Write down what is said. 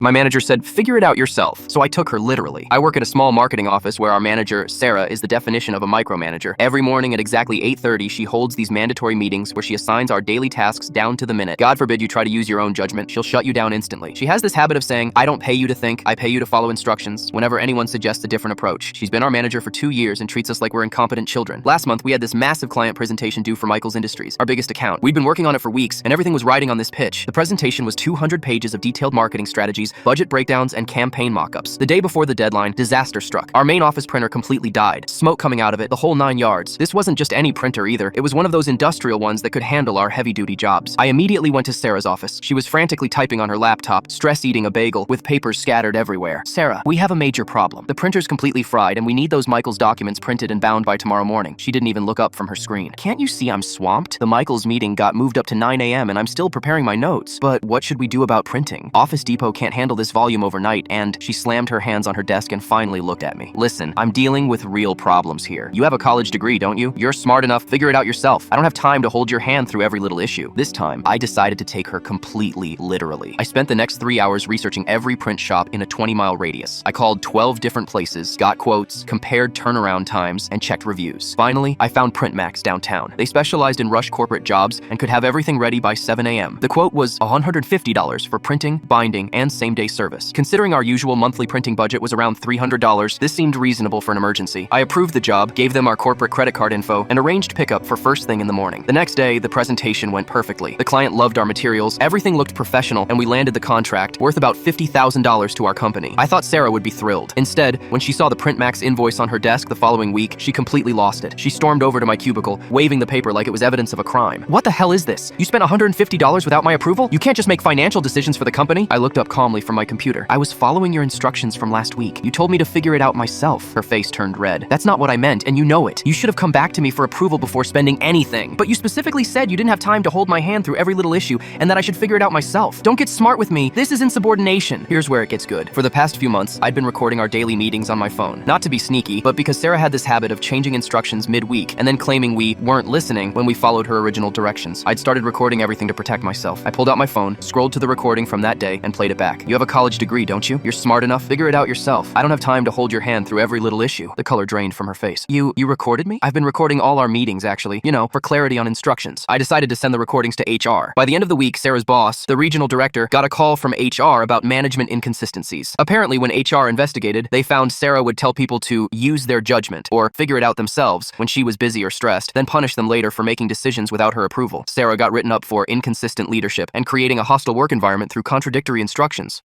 My manager said, figure it out yourself. So I took her literally. I work at a small marketing office where our manager, Sarah, is the definition of a micromanager. Every morning at exactly 8:30, she holds these mandatory meetings where she assigns our daily tasks down to the minute. God forbid you try to use your own judgment, she'll shut you down instantly. She has this habit of saying, I don't pay you to think, I pay you to follow instructions, whenever anyone suggests a different approach. She's been our manager for 2 years and treats us like we're incompetent children. Last month, we had this massive client presentation due for Michael's Industries, our biggest account. We'd been working on it for weeks, and everything was riding on this pitch. The presentation was 200 pages of detailed marketing strategies, budget breakdowns, and campaign mockups. The day before the deadline, disaster struck. Our main office printer completely died. Smoke coming out of it, the whole 9 yards. This wasn't just any printer either. It was one of those industrial ones that could handle our heavy-duty jobs. I immediately went to Sarah's office. She was frantically typing on her laptop, stress-eating a bagel, with papers scattered everywhere. Sarah, we have a major problem. The printer's completely fried, and we need those Michael's documents printed and bound by tomorrow morning. She didn't even look up from her screen. Can't you see I'm swamped? The Michael's meeting got moved up to 9 a.m. and I'm still preparing my notes. But what should we do about printing? Office Depot can't handle this volume overnight, and she slammed her hands on her desk and finally looked at me. Listen, I'm dealing with real problems here. You have a college degree, don't you? You're smart enough, figure it out yourself. I don't have time to hold your hand through every little issue. This time, I decided to take her completely literally. I spent the next 3 hours researching every print shop in a 20-mile radius. I called 12 different places, got quotes, compared turnaround times, and checked reviews. Finally, I found PrintMax downtown. They specialized in rush corporate jobs and could have everything ready by 7 a.m. The quote was $150 for printing, binding, and same-day service. Considering our usual monthly printing budget was around $300, this seemed reasonable for an emergency. I approved the job, gave them our corporate credit card info, and arranged pickup for first thing in the morning. The next day, the presentation went perfectly. The client loved our materials, everything looked professional, and we landed the contract, worth about $50,000 to our company. I thought Sarah would be thrilled. Instead, when she saw the PrintMax invoice on her desk the following week, she completely lost it. She stormed over to my cubicle, waving the paper like it was evidence of a crime. What the hell is this? You spent $150 without my approval? You can't just make financial decisions for the company? I looked up calmly from my computer. I was following your instructions from last week. You told me to figure it out myself. Her face turned red. That's not what I meant, and you know it. You should have come back to me for approval before spending anything. But you specifically said you didn't have time to hold my hand through every little issue and that I should figure it out myself. Don't get smart with me. This is insubordination. Here's where it gets good. For the past few months, I'd been recording our daily meetings on my phone. Not to be sneaky, but because Sarah had this habit of changing instructions mid-week and then claiming we weren't listening when we followed her original directions. I'd started recording everything to protect myself. I pulled out my phone, scrolled to the recording from that day, and played it back. You have a college degree, don't you? You're smart enough. Figure it out yourself. I don't have time to hold your hand through every little issue. The color drained from her face. You recorded me? I've been recording all our meetings, actually. You know, for clarity on instructions. I decided to send the recordings to HR. By the end of the week, Sarah's boss, the regional director, got a call from HR about management inconsistencies. Apparently, when HR investigated, they found Sarah would tell people to use their judgment or figure it out themselves when she was busy or stressed, then punish them later for making decisions without her approval. Sarah got written up for inconsistent leadership and creating a hostile work environment through contradictory instructions.